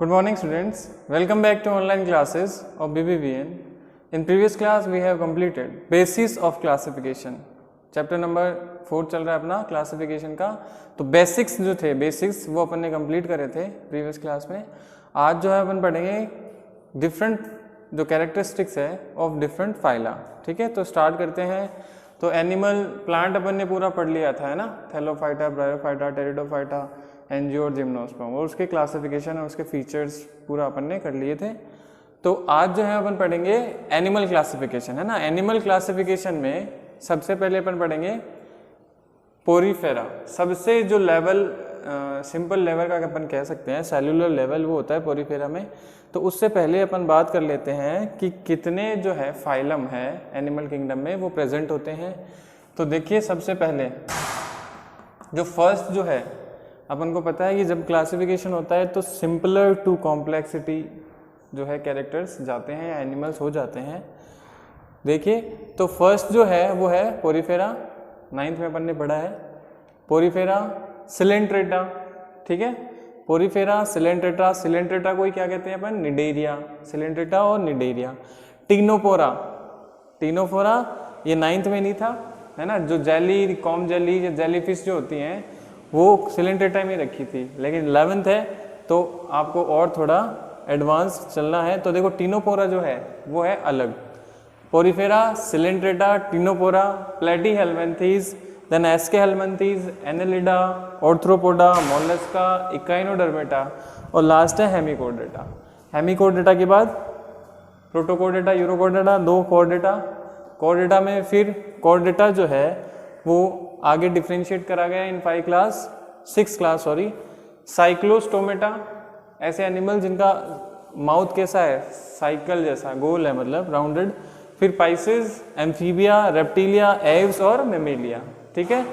Good morning students, welcome back to online classes of BBVN. In previous class we have completed basis of classification. Chapter number 4 चल रहा है अपना classification का। तो basics जो थे बेसिक्स वो अपन ने कंप्लीट करे थे प्रीवियस क्लास में। आज जो है अपन पढ़ेंगे डिफरेंट जो कैरेक्टरिस्टिक्स है ऑफ डिफरेंट फाइला। ठीक है, तो स्टार्ट करते हैं। तो एनिमल प्लांट अपन ने पूरा पढ़ लिया था, है ना, थैलोफाइटा, ब्रायोफाइटा, टेरिडोफाइटा, एंजियो और जिम्नोस्पर्म, और उसके क्लासिफिकेशन और उसके फीचर्स पूरा अपन ने कर लिए थे। तो आज जो है अपन पढ़ेंगे एनिमल क्लासिफिकेशन, है ना। एनिमल क्लासिफिकेशन में सबसे पहले अपन पढ़ेंगे पोरीफेरा। सबसे जो लेवल सिंपल लेवल का अपन कह सकते हैं सेलुलर लेवल वो होता है पोरीफेरा में। तो उससे पहले अपन बात कर लेते हैं कि कितने जो है फाइलम है एनिमल किंगडम में वो प्रेजेंट होते हैं। तो देखिए सबसे पहले जो फर्स्ट जो है अपन को पता है कि जब क्लासिफिकेशन होता है तो सिंपलर टू कॉम्प्लेक्सिटी जो है कैरेक्टर्स जाते हैं या एनिमल्स हो जाते हैं। देखिए तो फर्स्ट जो है वो है पोरीफेरा, 9th में अपन ने पढ़ा है पोरीफेरा सिलेंट्रेटा। ठीक है, पोरीफेरा सिलेंट्रेटा, सिलेंट्रेटा को ही क्या कहते हैं अपन, निडेरिया, सिलेंट्रेटा और निडेरिया। टीनोपोरा, टीनोपोरा ये 9th में नहीं था, है ना। जो जेली, कॉम जेली या जेली फिश जो होती हैं वो सिलेंट्रेटा में रखी थी, लेकिन 11th है तो आपको और थोड़ा एडवांस चलना है। तो देखो टीनोपोरा जो है वो है अलग, Porifera, Coelenterata, Ctenophora, Platyhelminthes, then Aschelminthes, Annelida, Arthropoda, Mollusca, Echinodermata और लास्ट है हेमिकोडेटा। हेमिकोडेटा के बाद प्रोटोकोडेटा, यूरोकोडेटा, 2 कोडेटा। कोडेटा में फिर कोडेटा जो है वो आगे डिफ्रेंशिएट करा गया इन 6 क्लास साइक्लोस्टोमेटा, ऐसे एनिमल जिनका माउथ कैसा है, साइकिल जैसा, गोल है मतलब राउंडेड। फिर पाइसेस, एम्फीबिया, रेप्टिलिया, एव्स और मेमेलिया। ठीक है,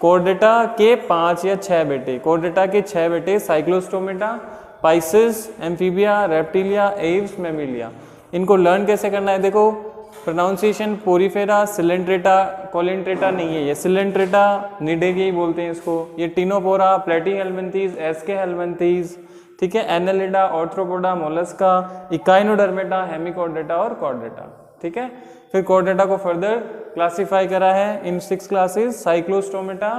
कोर्डेटा के 5 या 6 बेटे, कोर्डेटा के 6 बेटे Cyclostomata, Pisces, Amphibia, Reptilia, Aves, Mammalia. इनको लर्न कैसे करना है, देखो प्रोनाउंसिएशन पोरीफेरा, सिलेंट्रेटा, कोलेंट्रेटा नहीं है ये, सिलेंट्रेटा, निडेरिया ही बोलते हैं इसको। ये टीनोपोरा, प्लेटीहेल्मिन्थीज, एस्केहेल्मिन्थीज, ठीक है, Annelida, Arthropoda, Mollusca, Echinodermata, hemichordata और कॉर्डेटा। ठीक है, फिर कॉर्डेटा को फर्दर क्लासिफाई करा है इन 6 classes, Cyclostomata,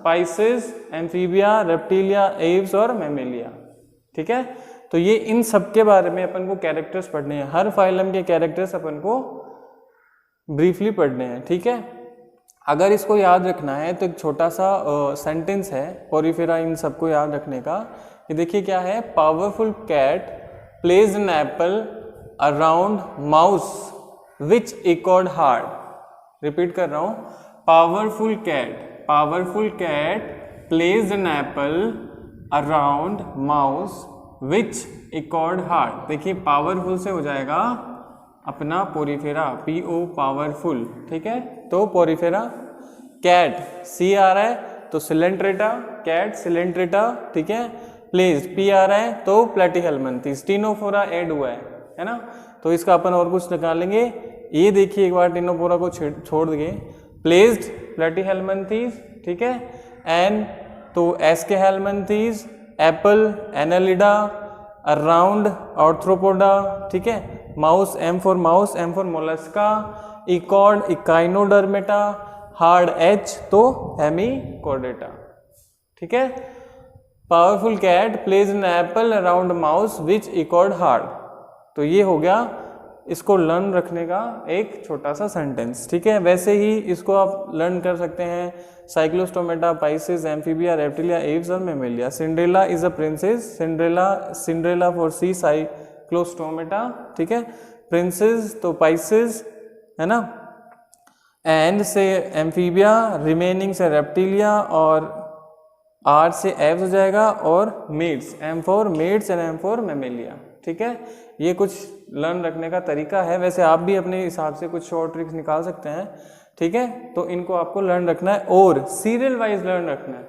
Pisces, Amphibia, Reptilia, Aves और मेमेलिया। ठीक है, तो ये इन सब के बारे में अपन को कैरेक्टर्स पढ़ने हैं, हर फाइलम के कैरेक्टर्स अपन को ब्रीफली पढ़ने हैं। ठीक है, अगर इसको याद रखना है तो एक छोटा सा सेंटेंस है पोरीफेरा इन सबको याद रखने का। ये देखिए क्या है, powerful cat plays an apple around mouse which echoed hard. Repeat कर रहा हूं, powerful cat plays an apple around mouse which echoed hard. देखिए पावरफुल से हो जाएगा अपना पोरीफेरा, PO पावरफुल। ठीक है, तो पोरीफेरा, कैट C आ रहा है तो सिलेंट्रेटा, कैट सिलेंट्रेटा। ठीक है, प्लेज P आ रहा है तो प्लेटीहेल्मिन्थीज, टीनोपोरा ऐड हुआ है ना। तो इसका अपन और कुछ निकालेंगे। ये देखिए एक बार टीनोपोरा को छोड़ दिए, प्लेज्ड प्लेटीहेल्मिन्थीज, ठीक है, एन तो Aschelminthes, apple, Annelida, around Arthropoda, ठीक है, mouse, M for mouse, M for Mollusca, इकॉर्ड इकाइनोडर्मेटा, हार्ड H तो हेमिकोडेटा। ठीक है, powerful cat plays an apple around mouse which इकॉर्ड हार्ड। तो ये हो गया इसको लर्न रखने का एक छोटा सा सेंटेंस। ठीक है, वैसे ही इसको आप लर्न कर सकते हैं, Cyclostomata, Pisces, Amphibia, Reptilia, Aves और Mammalia. Cinderella is a princess, Cinderella for C, Cyclostomata, ठीक है, प्रिंसेस तो पाइसेस, है ना, एंड से एम्फीबिया, रिमेनिंग से रेप्टिलिया और आर से एव्स हो जाएगा, और maids, M for maids and M for Mammalia. ठीक है, ये कुछ लर्न रखने का तरीका है, वैसे आप भी अपने हिसाब से कुछ शॉर्ट ट्रिक्स निकाल सकते हैं। ठीक है, तो इनको आपको लर्न रखना है और सीरियल वाइज लर्न रखना है।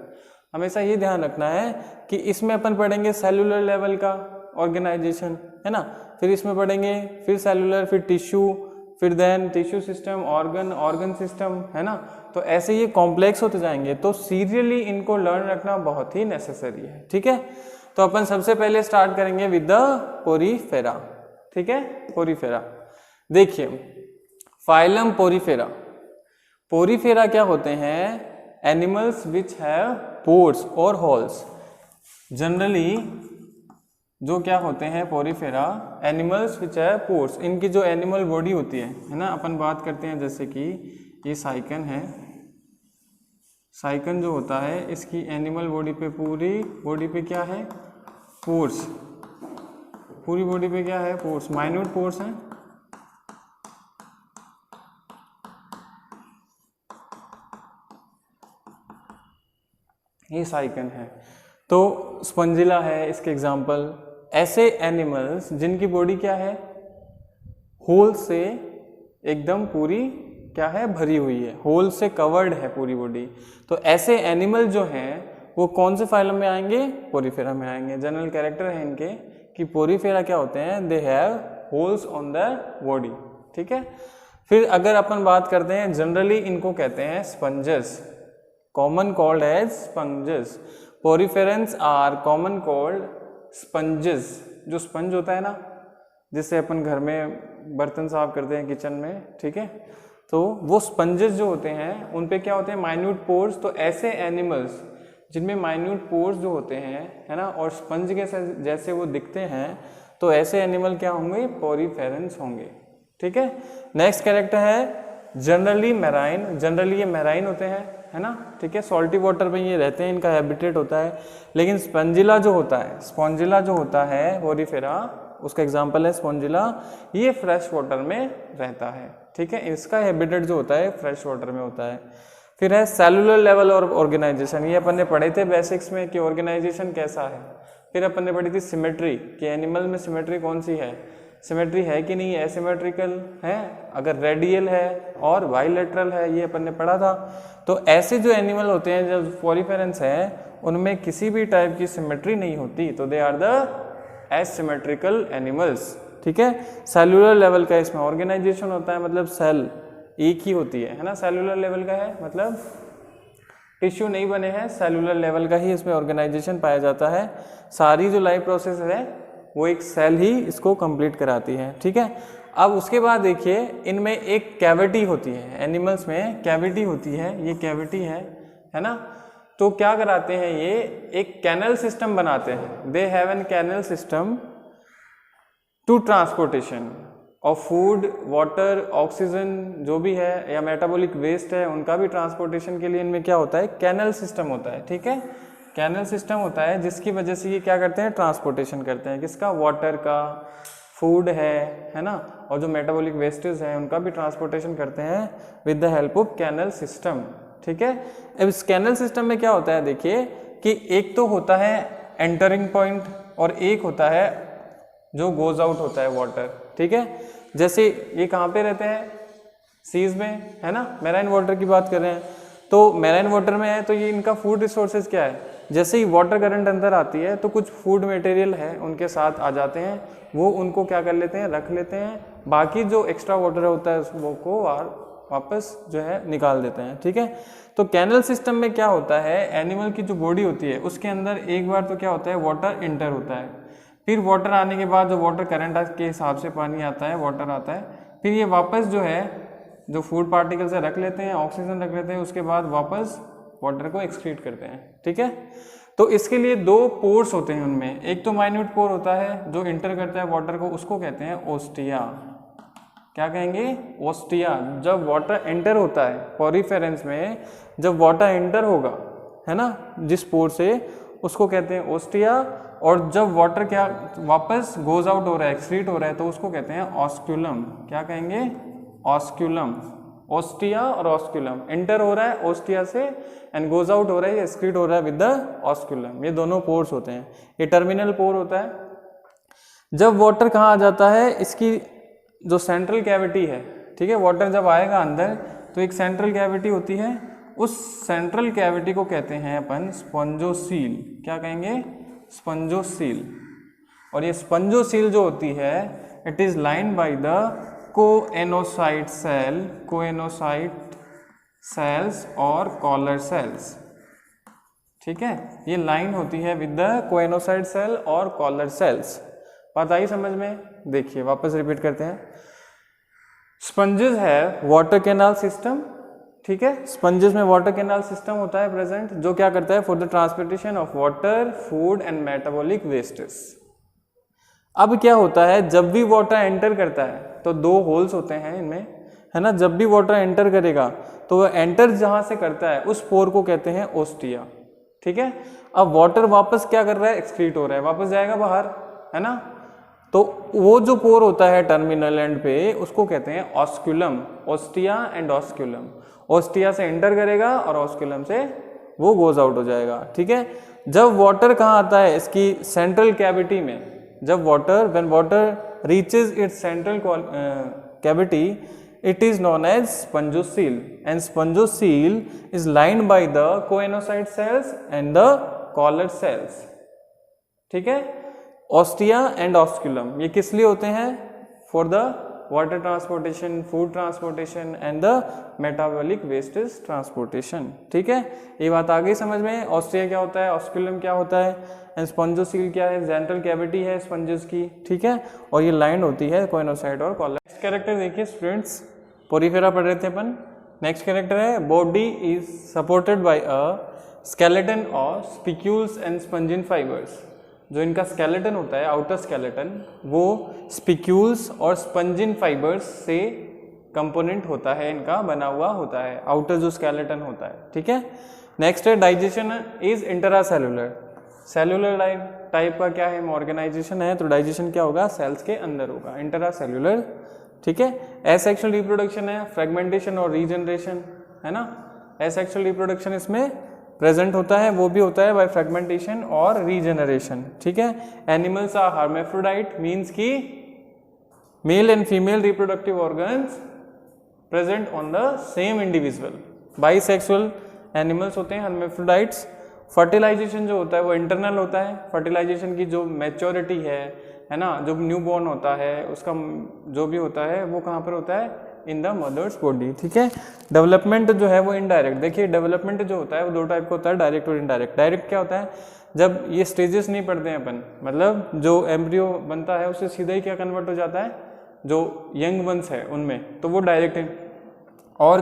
हमेशा ये ध्यान रखना है कि इसमें अपन पढ़ेंगे सेलुलर लेवल का ऑर्गेनाइजेशन, है ना, फिर इसमें पढ़ेंगे फिर सेलुलर, फिर टिश्यू, फिर then tissue system, organ system, है ना। तो ऐसे ये कॉम्प्लेक्स होते जाएंगे, तो सीरियली इनको लर्न रखना बहुत ही नेसेसरी है। ठीक है, तो अपन सबसे पहले स्टार्ट करेंगे विद द पोरीफेरा, ठीक है, पोरीफेरा। देखिए फाइलम पोरीफेरा, पोरीफेरा क्या होते हैं, एनिमल्स विच हैव पोर्स और होल्स। जनरली जो क्या होते हैं Porifera, animals which have pores, इनकी जो एनिमल बॉडी होती है ना, अपन बात करते हैं जैसे कि ये साइकन है, साइकन जो होता है इसकी एनिमल बॉडी पे, पूरी बॉडी पे क्या है, पोर्स, पूरी बॉडी पे क्या है, पोर्स, माइन्यूट पोर्स हैं। ये साइकन है। तो स्पंजिला है इसके एग्जाम्पल। ऐसे एनिमल्स जिनकी बॉडी क्या है, होल से एकदम पूरी क्या है, भरी हुई है, होल से कवर्ड है पूरी बॉडी। तो ऐसे एनिमल जो हैं वो कौन से फाइलम में आएंगे, पोरीफेरा में आएंगे। जनरल कैरेक्टर है इनके कि पोरीफेरा क्या होते हैं, they have holes on the body, ठीक है। फिर अगर अपन बात करते हैं जनरली इनको कहते हैं sponges, common called as sponges. Poriferans are common called sponges. जो स्पंज होता है ना, जिससे अपन घर में बर्तन साफ करते हैं किचन में, ठीक है, तो वो स्पंजेस जो होते हैं उन पे क्या होते हैं, माइन्यूट पोर्स। तो ऐसे एनिमल्स जिनमें माइन्यूट पोर्स जो होते हैं, है ना, और स्पंज के जैसे वो दिखते हैं, तो ऐसे एनिमल क्या होंगे, पोरीफेरेंस होंगे, ठीक है। नेक्स्ट कैरेक्टर है जनरली मैराइन। जनरली ये मैराइन होते हैं, है ना, ठीक है, सॉल्टी वाटर पे ये रहते हैं, इनका हैबिटेट होता है। लेकिन स्पंजिला जो होता है, स्पॉन्जिला जो होता है पोरीफेरा, उसका एग्जाम्पल है स्पॉन्जिला, ये फ्रेश वाटर में रहता है, ठीक है, इसका हैबिटेट जो होता है फ्रेश वाटर में होता है। फिर है सेलुलर लेवल और ऑर्गेनाइजेशन, ये अपन ने पढ़े थे बेसिक्स में कि ऑर्गेनाइजेशन कैसा है। फिर अपन ने पढ़ी थी सिमेट्री, कि एनिमल में सिमेट्री कौन सी है, सिमेट्री है कि नहीं, एसिमेट्रिकल है, अगर रेडियल है और बाइलेटरल है, ये अपन ने पढ़ा था। तो ऐसे जो एनिमल होते हैं जो पोरीफेरेंस है, उनमें किसी भी टाइप की सिमेट्री नहीं होती, तो they are the asymmetrical animals, ठीक है। सेलुलर लेवल का इसमें ऑर्गेनाइजेशन होता है, मतलब सेल एक ही होती है ना, सेलुलर लेवल का है, मतलब टिश्यू नहीं बने हैं, सेलुलर लेवल का ही इसमें ऑर्गेनाइजेशन पाया जाता है। सारी जो लाइफ प्रोसेस है वो एक सेल ही इसको कंप्लीट कराती है, ठीक है। अब उसके बाद देखिए इनमें एक कैविटी होती है, एनिमल्स में कैविटी होती है, ये कैविटी है ना। तो क्या कराते हैं, ये एक कैनल सिस्टम बनाते हैं, they have an canal system to transportation of food, water, oxygen जो भी है, या मेटाबॉलिक वेस्ट है, उनका भी ट्रांसपोर्टेशन के लिए इनमें क्या होता है, कैनल सिस्टम होता है, ठीक है। कैनल सिस्टम होता है जिसकी वजह से ये क्या करते हैं, ट्रांसपोर्टेशन करते हैं, किसका, वाटर का, फूड है ना, और जो मेटाबॉलिक वेस्टेज है उनका भी ट्रांसपोर्टेशन करते हैं with the help of canal system, ठीक है। अब इस कैनल सिस्टम में क्या होता है, देखिए कि एक तो होता है एंटरिंग पॉइंट और एक होता है जो गोज आउट होता है वाटर, ठीक है। जैसे ये कहाँ पे रहते हैं, सीज में, है ना, मैराइन वाटर की बात कर रहे हैं, तो मैराइन वाटर में है, तो ये इनका फूड रिसोर्सेज क्या है, जैसे ही वाटर करंट अंदर आती है तो कुछ फूड मटेरियल है उनके साथ आ जाते हैं, वो उनको क्या कर लेते हैं, रख लेते हैं, बाकी जो एक्स्ट्रा वाटर होता है वो को वापस जो है निकाल देते हैं, ठीक है। तो कैनल सिस्टम में क्या होता है, एनिमल की जो बॉडी होती है उसके अंदर एक बार तो क्या होता है, वाटर इंटर होता है, फिर वाटर आने के बाद जो वाटर करंट के हिसाब से पानी आता है, वाटर आता है, फिर ये वापस जो है जो फूड पार्टिकल्स है रख लेते हैं, ऑक्सीजन रख लेते हैं, उसके बाद वापस वाटर को एक्सक्रीट करते हैं, ठीक है। तो इसके लिए दो पोर्स होते हैं उनमें, एक तो माइन्यूट पोर होता है जो इंटर करता है वाटर को, उसको कहते हैं ओस्टिया। क्या कहेंगे, ओस्टिया। जब वाटर एंटर होता है पोरीफेरेंस में, जब वाटर एंटर होगा, है ना, जिस पोर से, उसको कहते हैं ओस्टिया। और जब वाटर क्या वापस गोज आउट हो रहा है, एक्सक्रीट हो रहा है, तो उसको कहते हैं ऑस्क्यूलम। क्या कहेंगे, ऑस्क्यूलम। ओस्टिया और ऑस्क्यूलम, एंटर हो रहा है ओस्टिया से एंड गोज आउट हो रहा है, एक्सक्रीट हो रहा है विद द ऑस्क्यूलम। ये दोनों पोर्स होते हैं, ये टर्मिनल पोर होता है। जब वाटर कहाँ आ जाता है, इसकी जो सेंट्रल कैविटी है, ठीक है, वाटर जब आएगा अंदर तो एक सेंट्रल कैविटी होती है, उस सेंट्रल कैविटी को कहते हैं अपन स्पंजोसील। क्या कहेंगे, स्पंजोसील। और ये स्पंजोसील जो होती है, it is lined by the choanocyte cell, choanocyte cells और कॉलर सेल्स। ठीक है, ये लाइन होती है विद द कोएनोसाइट सेल और कॉलर सेल्स। बात आई समझ में? देखिए वापस रिपीट करते हैं। स्पंजेस है वाटर कैनाल सिस्टम, ठीक है, स्पंजेस में वाटर कैनाल सिस्टम होता है प्रेजेंट, जो क्या करता है for the transportation of water, food and metabolic wastes. अब क्या होता है, जब भी वाटर एंटर करता है तो दो होल्स होते हैं इनमें, है ना, जब भी वाटर एंटर करेगा तो वह एंटर जहां से करता है उस पोर को कहते हैं ओस्टिया, ठीक है। अब वाटर वापस क्या कर रहा है, एक्सक्रीट हो रहा है, वापस जाएगा बाहर, है ना, तो वो जो पोर होता है टर्मिनल एंड पे उसको कहते हैं osculum, ostia and osculum. Ostia से एंटर करेगा और ऑस्क्यूलम से वो गोज आउट हो जाएगा, ठीक है। जब वाटर कहाँ आता है, इसकी सेंट्रल कैविटी में, जब water when water reaches it's central cavity it is known as spongocele, and spongocele is lined by the coenocyte cells and the collar cells, ठीक है। ऑस्टिया एंड ऑस्क्यूलम ये किस लिए होते हैं, for the water transportation, food transportation and the metabolic wastage transportation, ठीक है। ये बात आ गई समझ में। ऑस्टिया क्या होता है, ऑस्क्यूलम क्या होता है, एंड स्पंजोसील क्या है, सेंट्रल कैविटी है स्पंजेस की, ठीक है, और ये लाइन होती है कोएनोसाइट और कॉलर। नेक्स्ट कैरेक्टर देखिए स्टूडेंट्स, पोरीफेरा पढ़ रहे थे अपन। नेक्स्ट कैरेक्टर है body is supported by a skeleton और स्पिक्यूल्स एंड स्पंजिन फाइबर्स। जो इनका स्केलेटन होता है, आउटर स्केलेटन, वो स्पिक्यूल्स और स्पंजिन फाइबर्स से कंपोनेंट होता है, इनका बना हुआ होता है, आउटर जो स्केलेटन होता है, ठीक है। नेक्स्ट है डाइजेशन इज इंटरासेलुलर। सेलुलर टाइप का क्या है, ऑर्गेनाइजेशन है, तो डाइजेशन क्या होगा, सेल्स के अंदर होगा, इंटरासेलुलर, ठीक है। एसेक्सुअल रिप्रोडक्शन है, फ्रेगमेंटेशन और रीजनरेशन, है ना, एसेक्सुअल रिप्रोडक्शन इसमें प्रेजेंट होता है, वो भी होता है बाय फ्रेगमेंटेशन और रीजनरेशन, ठीक है। एनिमल्स आर हर्मेफ्रोडाइट, मीन्स की male and female reproductive organs present on the same individual. Bisexual animals होते हैं हर्मेफ्रोडाइट्स। फर्टिलाइजेशन जो होता है वो इंटरनल होता है, फर्टिलाइजेशन की जो मैच्योरिटी है ना, जो न्यूबॉर्न होता है उसका जो भी होता है वो कहाँ पर होता है, इन द मदर्स बॉडी, ठीक है। डेवलपमेंट जो है वो इनडायरेक्ट, देखिए डेवलपमेंट जो होता है वो दो टाइप का होता है, डायरेक्ट और इनडायरेक्ट। डायरेक्ट क्या होता है, जब ये स्टेजेस नहीं पढ़ते हैं अपन, मतलब जो एम्ब्रियो बनता है उससे सीधा ही क्या कन्वर्ट हो जाता है, जो यंग वंस है उनमें, तो वो डायरेक्ट है। और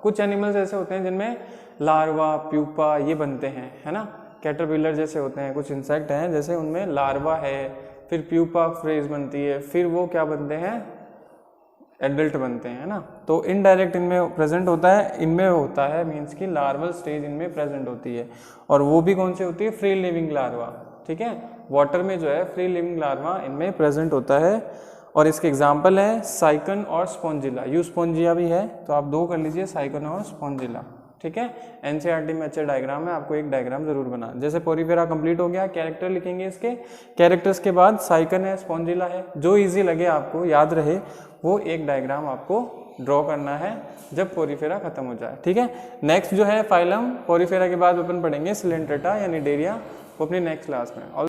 कुछ एनिमल्स ऐसे होते हैं जिनमें लार्वा, प्यूपा ये बनते हैं, है ना, कैटरपिलर जैसे होते हैं, कुछ इंसेक्ट हैं जैसे उनमें लार्वा है, फिर प्यूपा फ्रेज बनती है, फिर वो क्या बनते हैं, एडल्ट बनते हैं, है ना। तो इनडायरेक्ट इनमें प्रेजेंट होता है, इनमें होता है, मीन्स की लार्वल स्टेज इनमें प्रेजेंट होती है, और वो भी कौन सी होती है, फ्री लिविंग लार्वा, ठीक है। वाटर में जो है फ्री लिविंग लार्वा इनमें प्रेजेंट होता है, और इसके एग्जाम्पल है साइकन और स्पॉन्जिला। यूस्पोंजिया भी है, तो आप दो कर लीजिए, साइकन और स्पॉन्जिला, ठीक है। एनसीईआरटी में अच्छे डायग्राम है, आपको एक डायग्राम जरूर बना। जैसे पोरीफेरा कंप्लीट हो गया, कैरेक्टर लिखेंगे इसके, कैरेक्टर्स के बाद साइकन है, स्पॉन्जिला है, जो इजी लगे आपको याद रहे वो एक डायग्राम आपको ड्रॉ करना है जब पोरीफेरा खत्म हो जाए, ठीक है। नेक्स्ट जो है फाइलम, पोरीफेरा के बाद अपन पढ़ेंगे सिलेंट्रेटा यानी डेरिया, वो अपनी नेक्स्ट क्लास में।